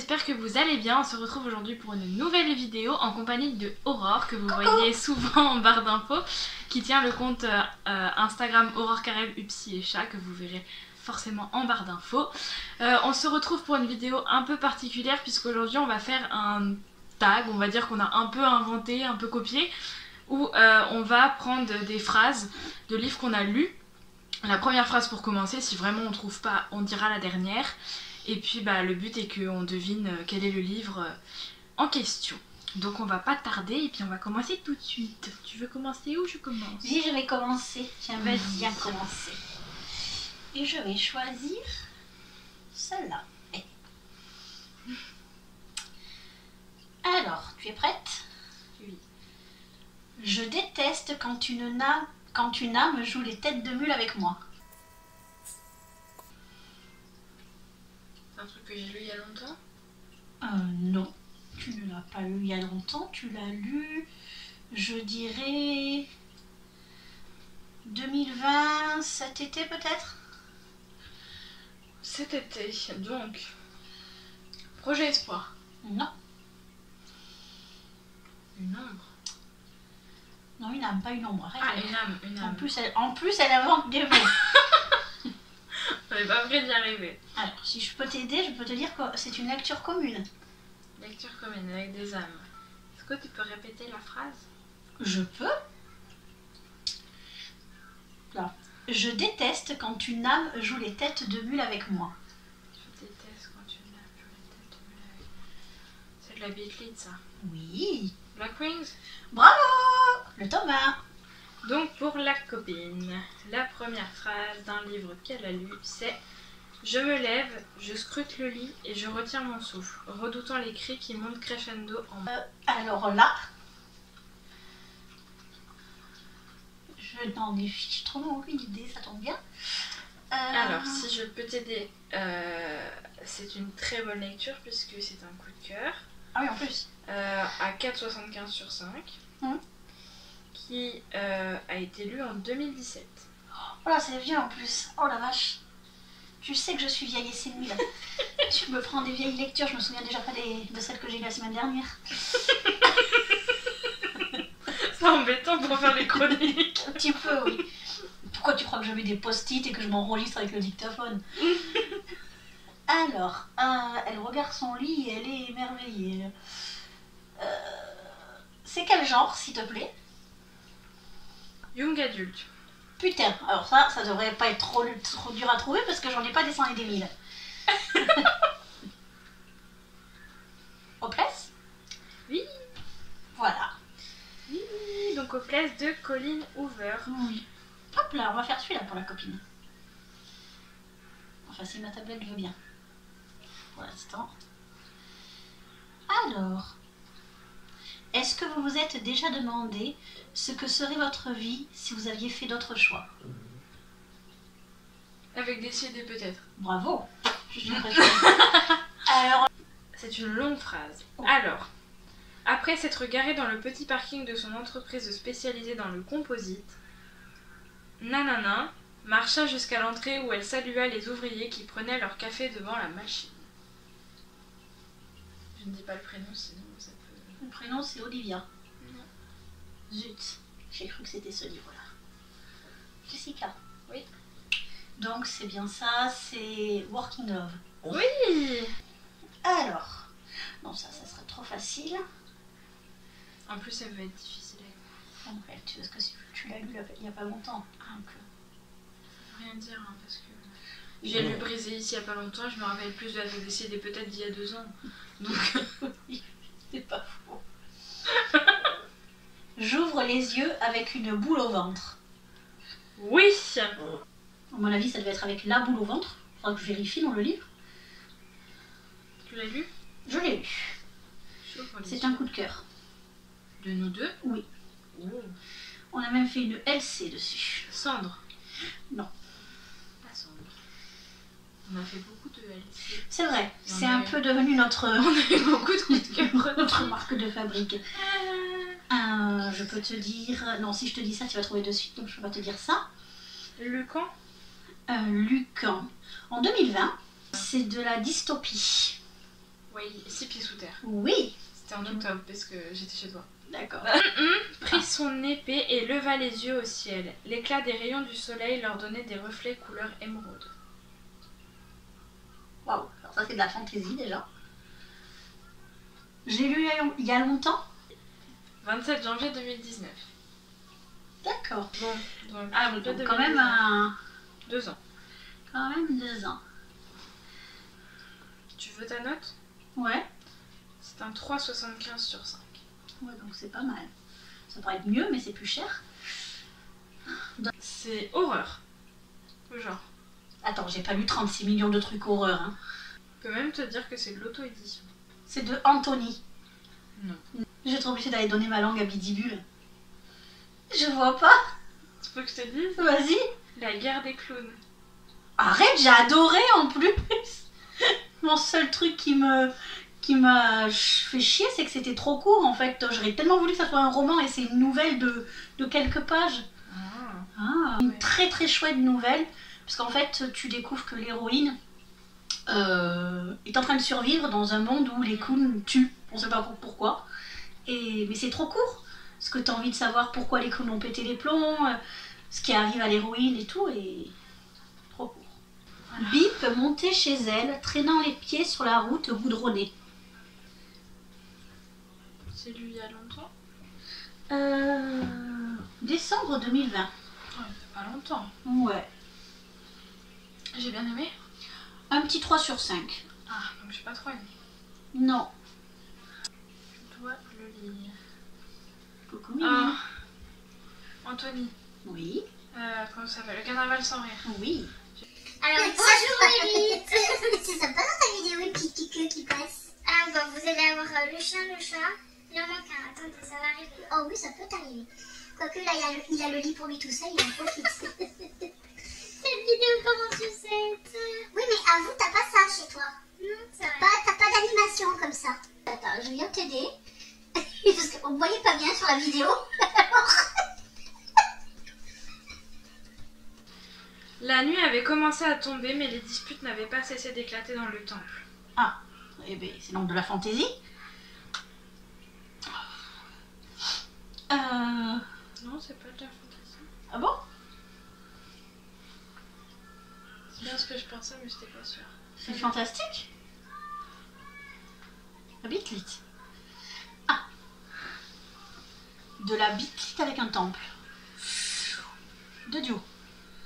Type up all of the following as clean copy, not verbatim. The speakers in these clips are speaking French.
j'espère que vous allez bien. On se retrouve aujourd'hui pour une nouvelle vidéo en compagnie de Aurore, que vous voyez souvent en barre d'infos, qui tient le compte Instagram Aurore Carême Upsi et Chat, que vous verrez forcément en barre d'infos. On se retrouve pour une vidéo un peu particulière, puisqu'aujourd'hui on va faire un tag, on va dire qu'on a un peu inventé, un peu copié, où on va prendre des phrases de livres qu'on a lus. La première phrase pour commencer, si vraiment on trouve pas, on dira la dernière. Et puis le but est qu'on devine quel est le livre en question. Donc on va pas tarder et puis on va commencer tout de suite. Tu veux commencer ou je commence? Oui, je vais commencer. J'aimerais bien commencer. Et je vais choisir celle-là. Alors, tu es prête? Oui. Je déteste quand une âme joue les têtes de mule avec moi. C'est un truc que j'ai lu il y a longtemps? Non, tu ne l'as pas lu il y a longtemps. Tu l'as lu, je dirais, 2020, cet été peut-être? Cet été, donc. Projet Espoir. Non. Une ombre. Non, une âme, pas une ombre. Arrête. Une âme. En plus, elle invente des mots. On n'est pas prêt d'y arriver. Alors, si je peux t'aider, je peux te dire que c'est une lecture commune. Lecture commune avec des âmes. Est-ce que tu peux répéter la phrase? Je peux. Là. Je déteste quand une âme joue les têtes de mule avec moi. Je déteste quand une âme joue les têtes de mule avec moi. C'est de la bitlite, ça. Oui. Black Wings. Bravo. Le tome 1. Donc pour la copine, la première phrase d'un livre qu'elle a lu, c'est « Je me lève, je scrute le lit et je retiens mon souffle, redoutant les cris qui montent crescendo en moi. » Alors là, je n'en ai trop aucune idée, ça tombe bien. Alors si je peux t'aider, c'est une très bonne lecture puisque c'est un coup de cœur. Ah oui, en plus. À 4,75 sur 5. Qui a été lu en 2017. Oh là, c'est vieux en plus. Oh la vache. Tu sais que je suis vieille et sénile. Tu me prends des vieilles lectures, je me souviens déjà pas de celles que j'ai lues la semaine dernière. C'est embêtant pour faire les chroniques. Un petit peu, oui. Pourquoi tu crois que je mets des post-it et que je m'enregistre avec le dictaphone? Alors, elle regarde son lit et elle est émerveillée. C'est quel genre, s'il te plaît? Young adulte. Putain, alors ça devrait pas être trop dur à trouver parce que j'en ai pas des cent et des mille. Hopeless? Oui. Voilà. Oui. Donc Hopeless de Colleen Hoover. Oui. Hop là, on va faire celui-là pour la copine. Enfin, si ma tablette veut bien. Pour l'instant. Alors, est-ce que vous vous êtes déjà demandé ce que serait votre vie si vous aviez fait d'autres choix? Avec des CD peut-être. Bravo. Je suis impressionnée. Alors, c'est une longue phrase. Oh. Alors, après s'être garé dans le petit parking de son entreprise spécialisée dans le composite, Nanana marcha jusqu'à l'entrée où elle salua les ouvriers qui prenaient leur café devant la machine. Je ne dis pas le prénom sinon ça peut... mon prénom c'est Olivia. Non. Zut, j'ai cru que c'était ce livre-là. Jessica. Oui. Donc c'est bien ça, c'est Working Love. Oui. Alors, non ça serait trop facile. En plus ça va être difficile. Donc, tu sais que tu l'as lu il n'y a pas longtemps. Donc, ça veut rien dire hein, parce que j'ai lu Brisé ici il n'y a pas longtemps, je me rappelle plus de la décédée peut-être d'il y a 2 ans. Donc c'est pas faux. J'ouvre les yeux avec une boule au ventre. Oui. À mon avis, ça devait être avec la boule au ventre. Il faudra que je vérifie dans le livre. Tu l'as lu? Je l'ai lu. C'est un coup de cœur. De nous deux? Oui. Oh. On a même fait une LC dessus. Cendre? Non. Pas Cendre. On a fait beaucoup de LC. C'est vrai, c'est un peu devenu notre... On a eu beaucoup de coups de cœur. Notre marque de fabrique. Je peux te dire... Non, si je te dis ça, tu vas trouver de suite, donc je ne peux pas te dire ça. Lucan? Lucan. En 2020, c'est de la dystopie. Oui, 6 pieds sous terre. Oui. C'était en octobre parce que j'étais chez toi. D'accord. Prit son épée et leva les yeux au ciel. L'éclat des rayons du soleil leur donnait des reflets couleur émeraude. Waouh, alors ça c'est de la fantaisie déjà. J'ai lu il y a longtemps. 27 janvier 2019. D'accord. Bon, donc, Ah oui, donc quand même 2 ans. Quand même 2 ans. Tu veux ta note? Ouais. C'est un 3,75 sur 5. Ouais, donc c'est pas mal. Ça pourrait être mieux, mais c'est plus cher. C'est horreur. Genre. Attends, j'ai pas lu 36 millions de trucs horreur. Hein. Je peux même te dire que c'est de l'auto-édition. C'est de Anthony. Non. Je vais être obligée d'aller donner ma langue à Bidibule. Je vois pas. Tu veux que je te dise? Vas-y. La guerre des clowns. Arrête, j'ai adoré en plus. Mon seul truc qui m'a fait chier, c'est que c'était trop court en fait. J'aurais tellement voulu que ça soit un roman et c'est une nouvelle de quelques pages. Une ouais. très très chouette nouvelle. Parce qu'en fait, tu découvres que l'héroïne est en train de survivre dans un monde où les clowns tuent. On sait pas pourquoi. Mais c'est trop court. Parce que tu as envie de savoir pourquoi les clowns ont pété les plombs, ce qui arrive à l'héroïne et tout. Et trop court. Voilà. Bip montait chez elle, traînant les pieds sur la route goudronnée. C'est lu il y a longtemps? Décembre 2020. Ouais, pas longtemps. Ouais. J'ai bien aimé. Un petit 3 sur 5. Ah, donc j'ai pas trop aimé. Non. Je dois le lire. Coucou Mimi. Ah, Anthony. Oui. Comment ça s'appelle? Le carnaval sans rire. Oui. Alors, bonjour Élite. C'est sympa dans ta vidéo, une petite pique qui passe. Alors, bon, vous allez avoir le chien, le chat. Il en manque un. Attendez, ça va arriver. Oh oui, ça peut arriver. Quoique là, il a le lit pour lui tout seul, il en profite. Cette vidéo commence sur 7. Oui, mais avoue, t'as pas ça chez toi. Non, c'est vrai. T'as pas d'animation comme ça. Attends, je viens t'aider. Parce qu'on ne voyait pas bien sur la vidéo. La nuit avait commencé à tomber, mais les disputes n'avaient pas cessé d'éclater dans le temple. Ah, eh ben, c'est donc de la fantaisie. Non, c'est pas de la fantaisie. Ah bon? C'est bien ce que je pensais, mais j'étais pas sûre. C'est fantastique. La bitlite. Ah. De la bitlite avec un temple. De duo.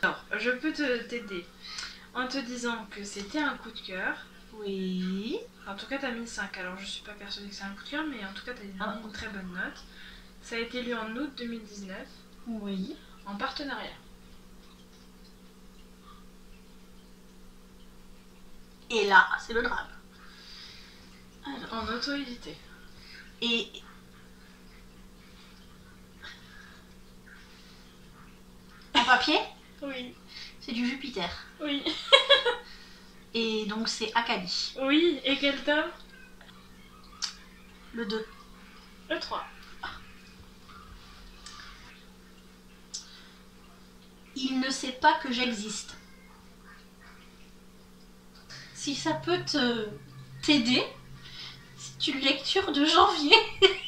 Alors, je peux t'aider en te disant que c'était un coup de cœur. Oui. En tout cas, t'as mis 5. Alors, je suis pas persuadée que c'est un coup de cœur, mais en tout cas, t'as mis une très bonne note. Ça a été lu en août 2019. Oui. En partenariat. Et là, c'est le drame. Alors. En auto-édité. Et... En papier, Oui. c'est du Jupiter. Oui. Et donc c'est Akali. Oui, et quel tome? Le 2. Le 3. Il ne sait pas que j'existe. Si ça peut t'aider, c'est une lecture de janvier.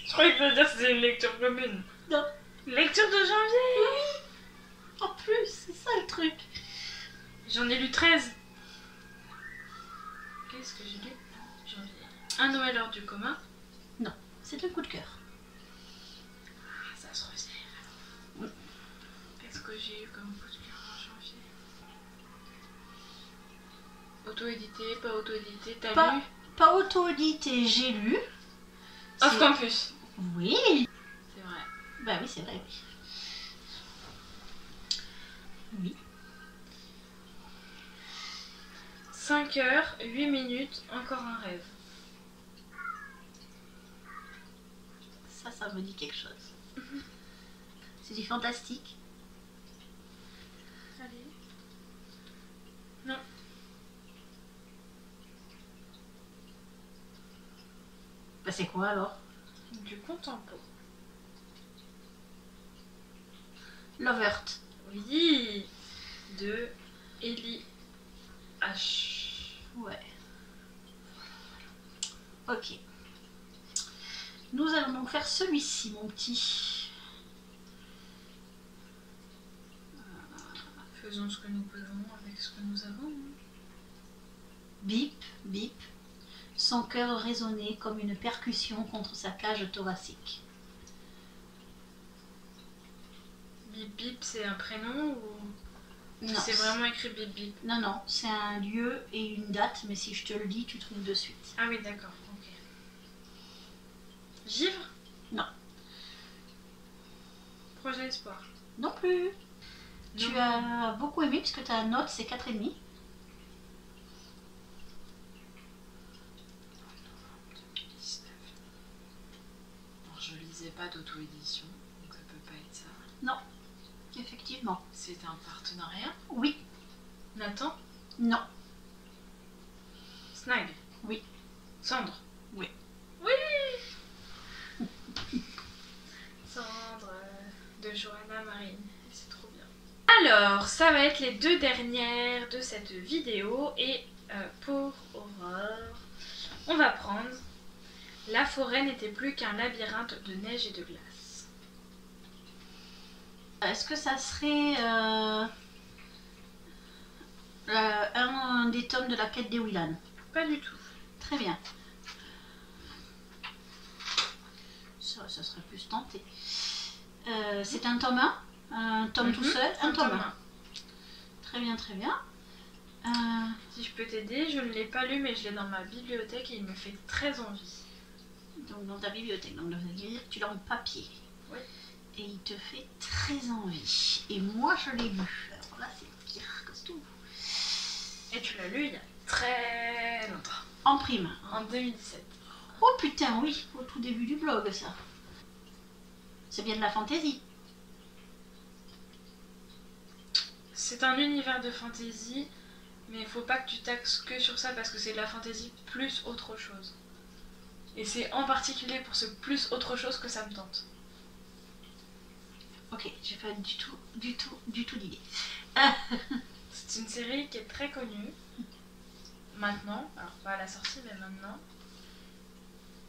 Je croyais que tu allais dire que c'était une lecture commune. Non. Lecture de janvier. Oui. En plus, c'est ça le truc. J'en ai lu 13. Qu'est-ce que j'ai lu? Janvier. Un Noël hors du commun. Non, c'est un coup de cœur. Ah, ça se resserre. Oui. Qu'est-ce que j'ai eu comme coup de cœur en janvier? Auto-édité, pas auto-édité, t'as lu? Pas auto-édité, j'ai lu. Off campus. Oui. C'est vrai. Bah oui, c'est vrai, oui. Oui. 5 heures, 8 minutes, encore un rêve. Ça me dit quelque chose. C'est du fantastique. Allez. Non. Bah c'est quoi alors? Du contempo. Lovert. Oui. De Ellie H. Ouais. Ok. Nous allons donc faire celui-ci, mon petit. Faisons ce que nous pouvons avec ce que nous avons. Bip, bip. Son cœur résonnait comme une percussion contre sa cage thoracique. Bip Bip, c'est un prénom ou Non, c'est vraiment écrit Bip Bip? Non, non, c'est un lieu et une date, mais si je te le dis, tu trouves de suite. Ah oui, d'accord, ok. Givre? Non. Projet Espoir? Non plus. Non. Tu as beaucoup aimé, puisque ta note, c'est 4,5. Je lisais pas d'auto-édition, donc ça peut pas être ça. Non, effectivement. C'est un partenariat? Oui. Nathan? Non. Snag? Oui. Cendre? Oui. Oui. Cendre de Johanna Marine. C'est trop bien. Alors, ça va être les deux dernières de cette vidéo. Et pour Aurore, on va prendre La forêt n'était plus qu'un labyrinthe de neige et de glace. Est-ce que ça serait un des tomes de la quête des Willan? Pas du tout. Très bien. Ça serait plus tenté. C'est un tome 1? Un tome tout seul? Un tome 1. Très bien, très bien. Si je peux t'aider, je ne l'ai pas lu mais je l'ai dans ma bibliothèque et il me fait très envie. Donc dans ta bibliothèque, donc tu l'as en papier. Oui. Et il te fait très envie. Et moi je l'ai lu. Alors là c'est pire que tout. Et tu l'as lu il y a très longtemps. En prime. En 2017. Oh putain oui, au tout début du blog ça. C'est bien de la fantaisie. C'est un univers de fantasy, mais il faut pas que tu taxes que sur ça parce que c'est de la fantasy plus autre chose. Et c'est en particulier pour ce plus autre chose que ça me tente. Ok, j'ai pas du tout d'idée. C'est une série qui est très connue. Maintenant, alors pas à la sortie mais maintenant.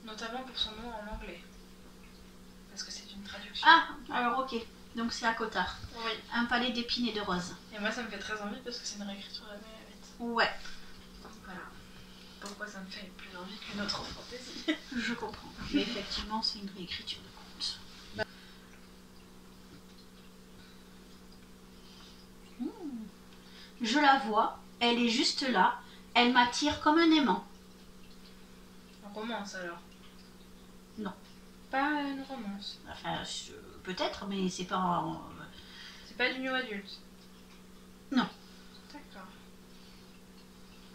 Notamment pour son nom en anglais. Parce que c'est une traduction. Ah, alors ok. Donc c'est à Cotard. Oui. Un palais d'épines et de roses. Et moi ça me fait très envie parce que c'est une réécriture de la Marguerite. Ouais, Voilà. Pourquoi ça me fait plus envie qu'une autre fantaisie. je comprends. Mais effectivement, c'est une réécriture de conte. Je la vois, elle est juste là, elle m'attire comme un aimant. On romance alors? Non. Pas une romance. Enfin, peut-être, mais c'est pas... C'est pas du new adulte? Non. D'accord.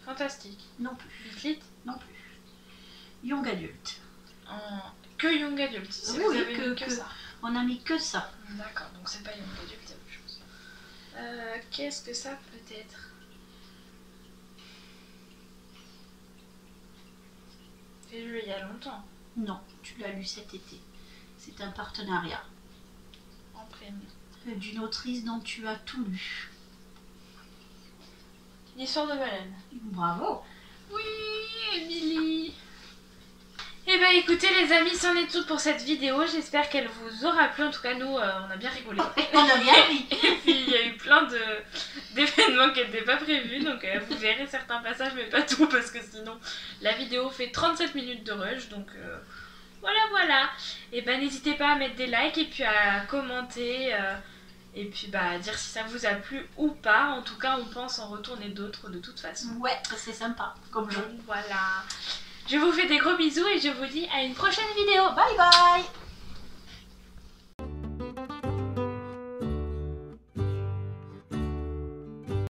Fantastique. Non plus. Bitlit? Non plus. Young adulte. Que young adulte. Si Oui, vous oui, avez mis que- ça. On a mis que ça. D'accord, donc c'est pas young adulte, c'est autre chose. Qu'est-ce que ça peut être? J'ai lu il y a longtemps, Non, tu l'as lu cet été. C'est un partenariat en prime. d'une autrice dont tu as tout lu. L'histoire de baleine. Bravo. Oui, Émilie. Eh ben écoutez les amis, c'en est tout pour cette vidéo. J'espère qu'elle vous aura plu. En tout cas, nous, on a bien rigolé. On a bien ri. Et puis il y a eu plein d'événements qui n'étaient pas prévus. Donc vous verrez certains passages, mais pas tout. Parce que sinon, la vidéo fait 37 minutes de rush. Donc voilà. Et ben n'hésitez pas à mettre des likes et puis à commenter. Et puis à dire si ça vous a plu ou pas. En tout cas, on pense en retourner d'autres de toute façon. Ouais, c'est sympa comme jeu. Donc voilà. Je vous fais des gros bisous et je vous dis à une prochaine vidéo. Bye bye.